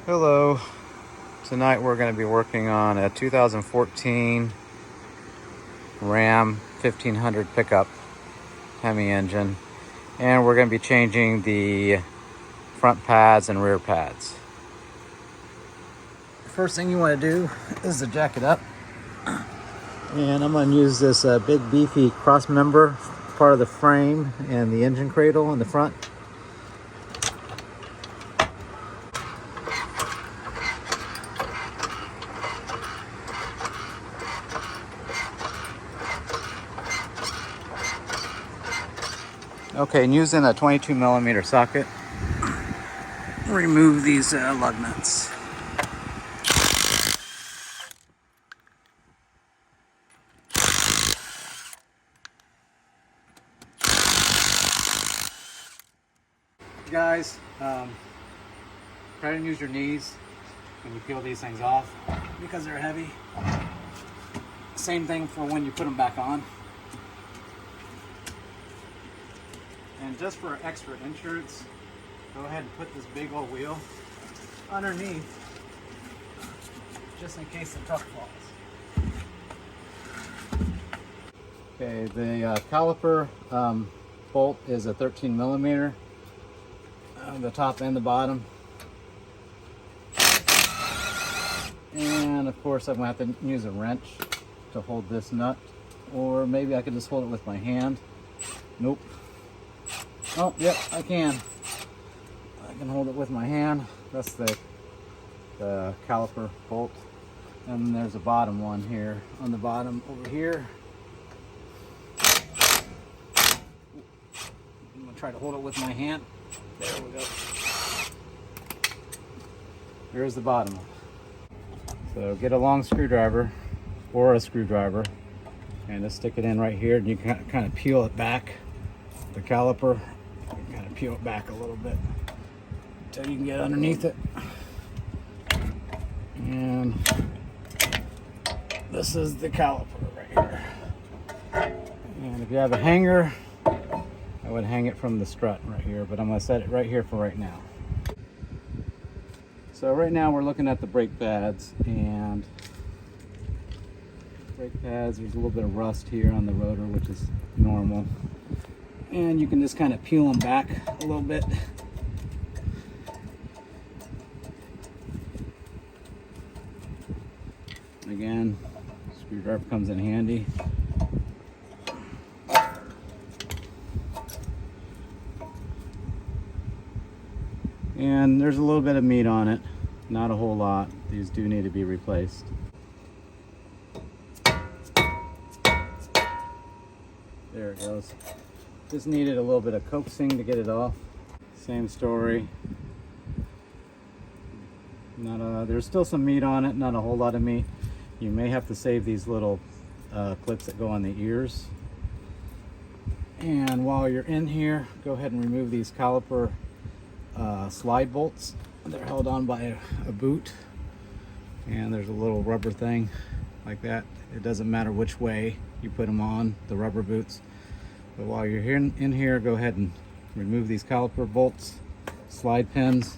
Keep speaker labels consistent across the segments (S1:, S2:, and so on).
S1: Hello. Tonight we're going to be working on a 2014 Ram 1500 pickup Hemi engine, and we're going to be changing the front pads and rear pads. First thing you want to do is to jack it up, and I'm going to use this big beefy cross member part of the frame and the engine cradle in the front. Okay, and using a 22 millimeter socket, remove these lug nuts. Guys, try to use your knees when you peel these things off because they're heavy. Same thing for when you put them back on. And just for extra insurance, go ahead and put this big old wheel underneath just in case the truck falls. Okay, the Caliper Bolt is a 13 millimeter, the top and the bottom. And of course I'm going to have to use a wrench to hold this nut, or maybe I could just hold it with my hand. Nope. Oh, yep, I can. I can hold it with my hand. That's the Caliper Bolt. And there's a bottom one here, on the bottom over here. I'm gonna try to hold it with my hand. There we go. There's the bottom one. So get a long screwdriver or a screwdriver and just stick it in right here, and you can kind of peel it back. The caliper, kind of peel it back a little bit until you can get underneath it. And this is the caliper right here. And if you have a hanger, I would hang it from the strut right here, but I'm going to set it right here for right now. So right now we're looking at the brake pads, and brake pads, there's a little bit of rust here on the rotor, which is normal. And you can just kind of peel them back a little bit. Again, screwdriver comes in handy. And there's a little bit of meat on it, not a whole lot. These do need to be replaced. There it goes. Just needed a little bit of coaxing to get it off. Same story. There's still some meat on it, not a whole lot of meat. You may have to save these little clips that go on the ears. And while you're in here, go ahead and remove these caliper slide bolts. They're held on by a boot, and there's a little rubber thing like that. It doesn't matter which way you put them on, the rubber boots. But while you're here in here, go ahead and remove these caliper bolts, slide pins,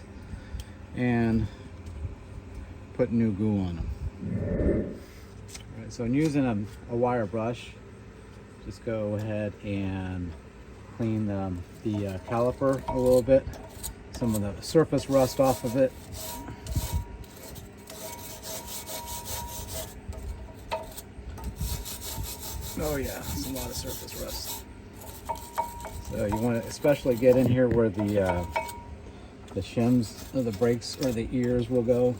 S1: and put new glue on them. All right, so I'm using a wire brush. Just go ahead and clean the caliper a little bit, some of the surface rust off of it. Oh yeah, it's a lot of surface rust. So you want to especially get in here where the shims of the brakes or the ears will go,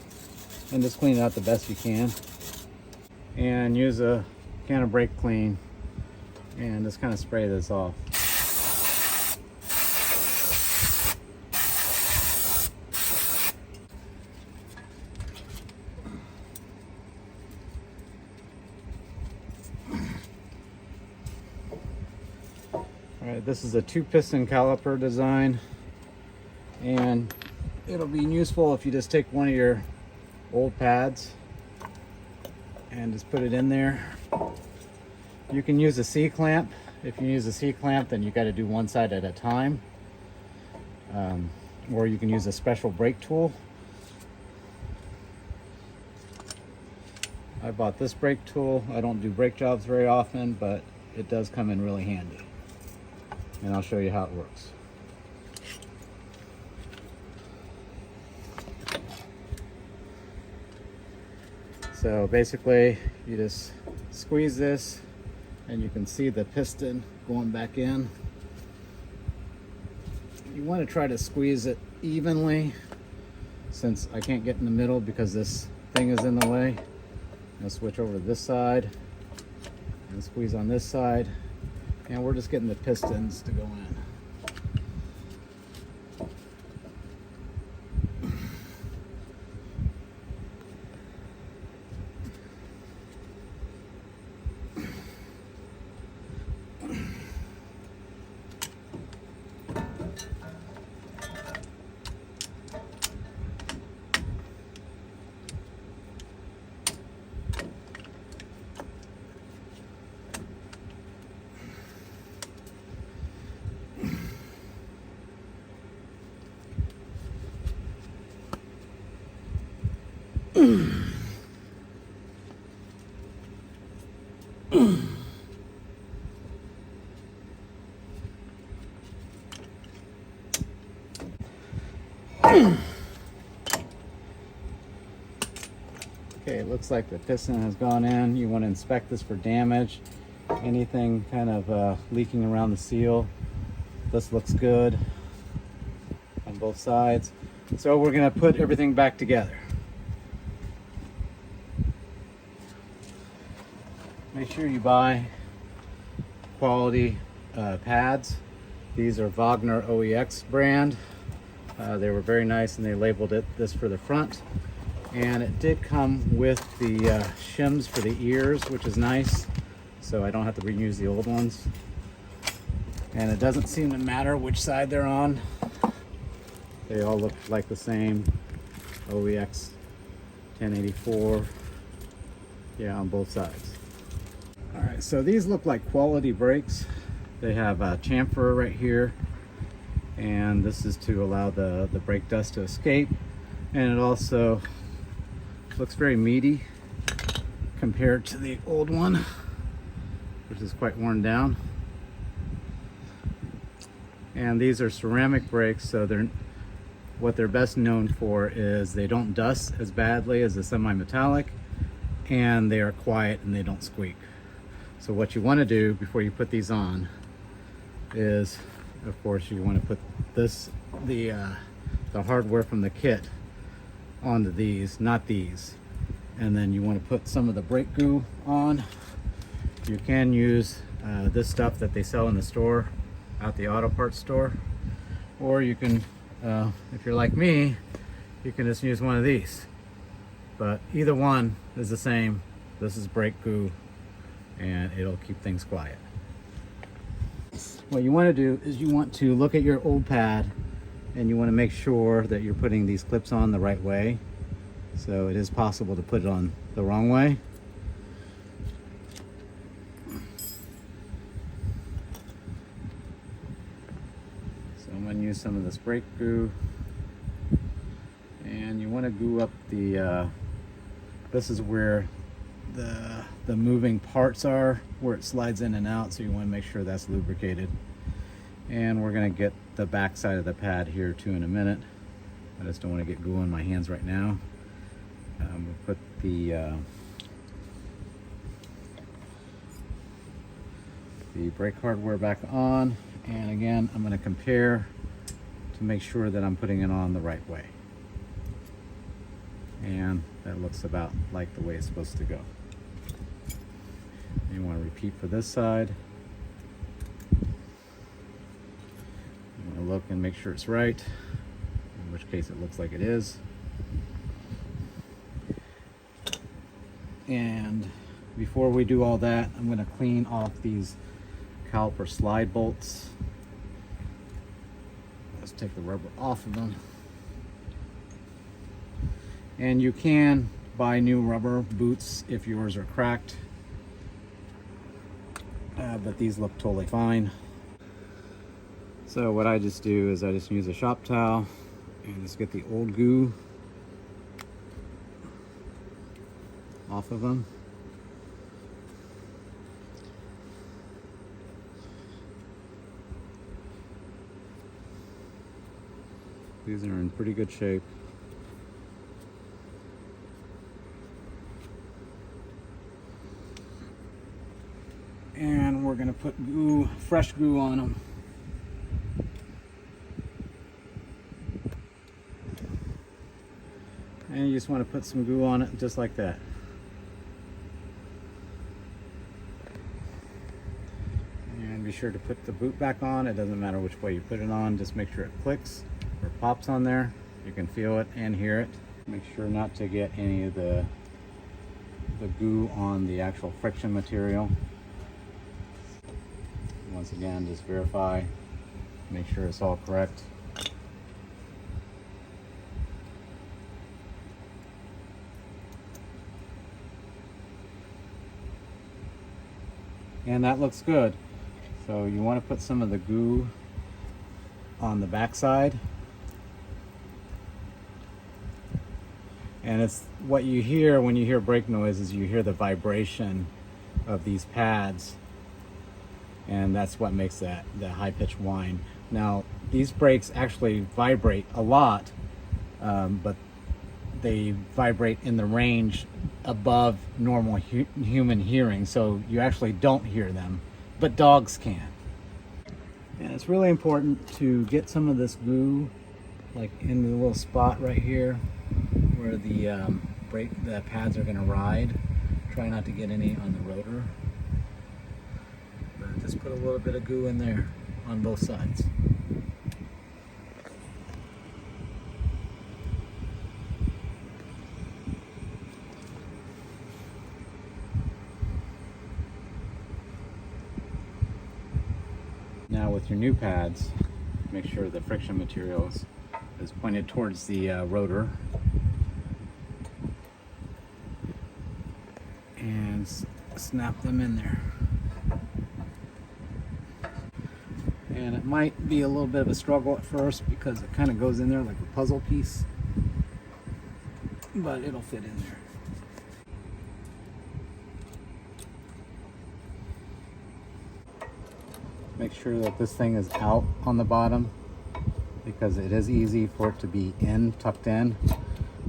S1: and just clean it out the best you can. And use a can of brake clean and just kind of spray this off. Alright, this is a 2-piston caliper design, and it'll be useful if you just take one of your old pads and just put it in there. You can use a C-clamp. If you use a C-clamp, then you got to do one side at a time. Or you can use a special brake tool. I bought this brake tool. I don't do brake jobs very often, but it does come in really handy. And I'll show you how it works. So basically, you just squeeze this and you can see the piston going back in. You want to try to squeeze it evenly, since I can't get in the middle because this thing is in the way. I'll switch over to this side and squeeze on this side, and we're just getting the pistons to go in. Okay, it looks like the piston has gone in. You want to inspect this for damage, anything kind of leaking around the seal. This looks good on both sides. So we're going to put everything back together. Make sure you buy quality pads. These are Wagner OEX brand. They were very nice, and they labeled this for the front. And it did come with the shims for the ears, which is nice, so I don't have to reuse the old ones. And it doesn't seem to matter which side they're on. They all look like the same. OEX 1084, yeah, on both sides. All right, so these look like quality brakes. They have a chamfer right here, and this is to allow the brake dust to escape. And it also looks very meaty compared to the old one, which is quite worn down. And these are ceramic brakes, so what they're best known for is they don't dust as badly as the semi-metallic, and they are quiet and they don't squeak. So what you want to do before you put these on is, of course, you want to put the hardware from the kit onto these, not these. And then you want to put some of the brake goo on. You can use this stuff that they sell in the store, out the auto parts store, or you can, if you're like me, you can just use one of these. But either one is the same. This is brake goo, and it'll keep things quiet. What you want to do is you want to look at your old pad, and you want to make sure that you're putting these clips on the right way. So it is possible to put it on the wrong way. So I'm going to use some of this brake goo, and you want to goo up the this is where the moving parts are, where it slides in and out, so you want to make sure that's lubricated. And we're going to get the back side of the pad here too in a minute. I just don't want to get goo on my hands right now. We'll put the brake hardware back on, and again I'm going to compare to make sure that I'm putting it on the right way. And that looks about like the way it's supposed to go. You want to repeat for this side. You want to look and make sure it's right, in which case it looks like it is. And before we do all that, I'm going to clean off these caliper slide bolts. Let's take the rubber off of them. And you can buy new rubber boots if yours are cracked, but these look totally fine. So what I just do is I just use a shop towel and just get the old goo off of them. These are in pretty good shape. And we're gonna put glue, fresh glue on them. And you just want to put some glue on it just like that. And be sure to put the boot back on. It doesn't matter which way you put it on, just make sure it clicks or pops on there. You can feel it and hear it. Make sure not to get any of the goo on the actual friction material. Once again, just verify, make sure it's all correct. And that looks good. So you want to put some of the goo on the back side. And it's what you hear when you hear brake noise is you hear the vibration of these pads. And that's what makes that high-pitched whine. Now, these brakes actually vibrate a lot, but they vibrate in the range above normal human hearing, so you actually don't hear them, but dogs can. And it's really important to get some of this glue like in the little spot right here where the pads are going to ride. Try not to get any on the rotor, but just put a little bit of glue in there on both sides. Now with your new pads, make sure the friction materials is pointed towards the rotor, and snap them in there. And it might be a little bit of a struggle at first because it kind of goes in there like a puzzle piece, but it'll fit in there. Make sure that this thing is out on the bottom because it is easy for it to be tucked in.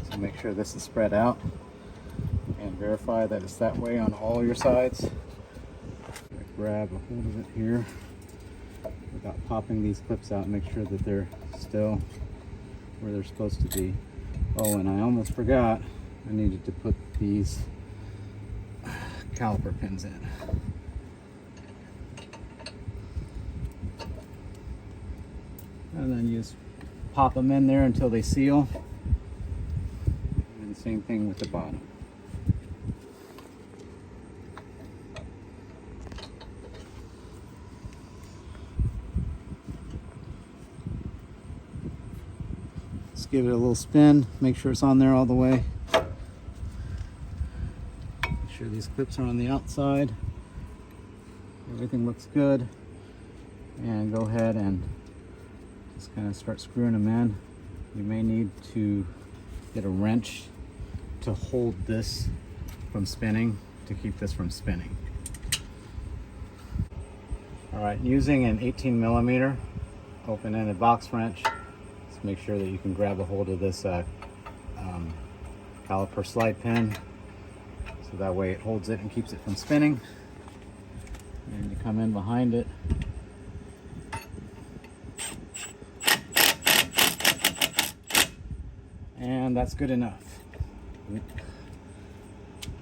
S1: So make sure this is spread out and verify that it's that way on all your sides. Grab a hold of it here without popping these clips out. Make sure that they're still where they're supposed to be. Oh, and I almost forgot, I needed to put these caliper pins in. And then you just pop them in there until they seal. And the same thing with the bottom. Just give it a little spin, make sure it's on there all the way. Make sure these clips are on the outside. Everything looks good. And go ahead and just kind of start screwing them in. You may need to get a wrench to hold this from spinning, to keep this from spinning. All right, using an 18mm open-ended box wrench, just make sure that you can grab a hold of this caliper slide pin, so that way it holds it and keeps it from spinning. And you come in behind it. And that's good enough.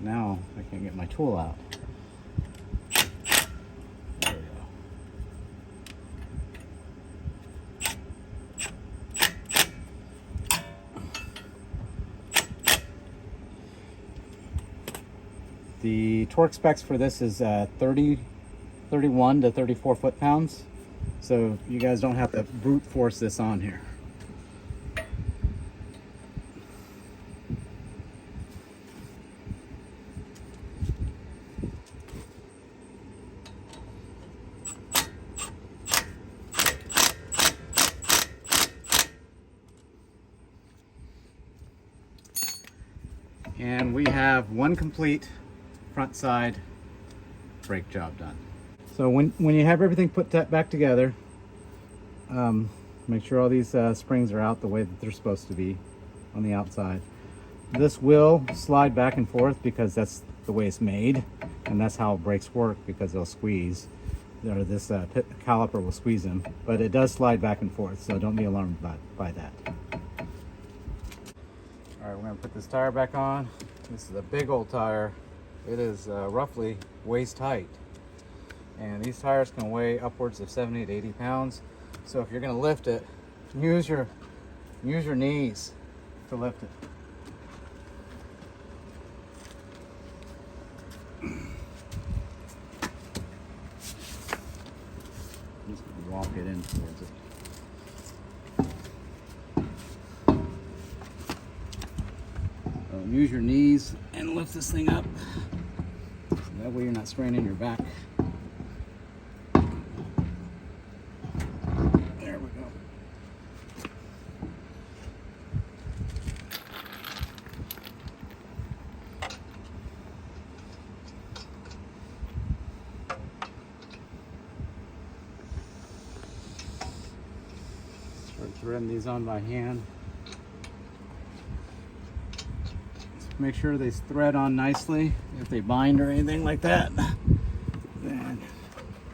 S1: Now I can get my tool out. There we go. The torque specs for this is 31 to 34 foot-pounds. So you guys don't have to brute force this on here. And we have one complete front side brake job done. So when you have everything put back together, Make sure all these springs are out the way that they're supposed to be on the outside. This will slide back and forth because that's the way it's made, and that's how brakes work, because they'll squeeze. Or this caliper will squeeze them, but it does slide back and forth, so don't be alarmed by that. All right, we're gonna put this tire back on. This is a big old tire. It is roughly waist height, and these tires can weigh upwards of 70 to 80 pounds. So if you're gonna lift it, use your knees to lift it. Just walk it in towards it. Use your knees and lift this thing up. So that way you're not straining your back. There we go. Start threading these on by hand. Make sure they thread on nicely. If they bind or anything like that, then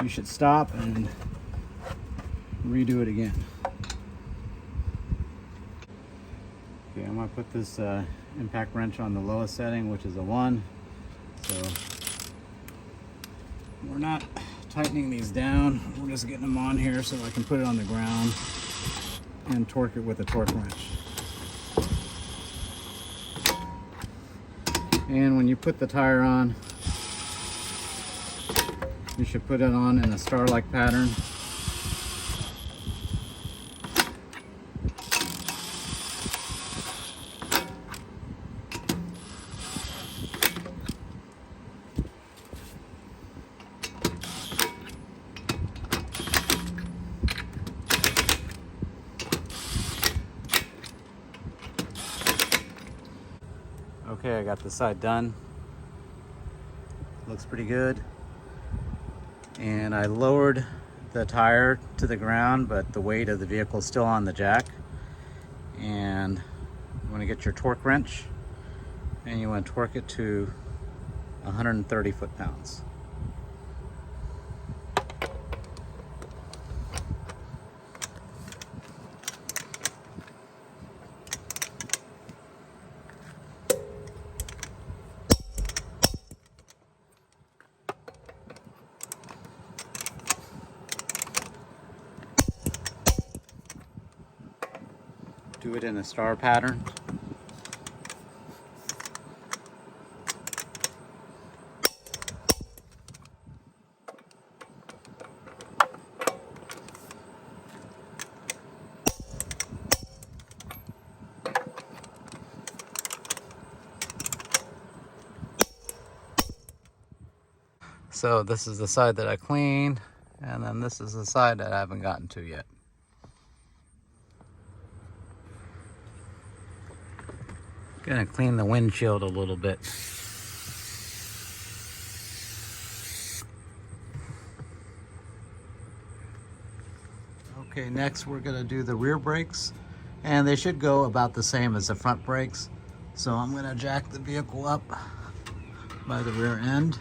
S1: you should stop and redo it again. Okay, I'm gonna put this impact wrench on the lowest setting, which is a 1. So we're not tightening these down. We're just getting them on here so I can put it on the ground and torque it with a torque wrench. And when you put the tire on, you should put it on in a star-like pattern. Okay, I got this side done. Looks pretty good. And I lowered the tire to the ground, but the weight of the vehicle is still on the jack. And you want to get your torque wrench, and you want to torque it to 130 foot-pounds. Do it in a star pattern. So this is the side that I cleaned, and then this is the side that I haven't gotten to yet. Gonna clean the windshield a little bit. Okay, next we're gonna do the rear brakes, and they should go about the same as the front brakes. So I'm gonna jack the vehicle up by the rear end.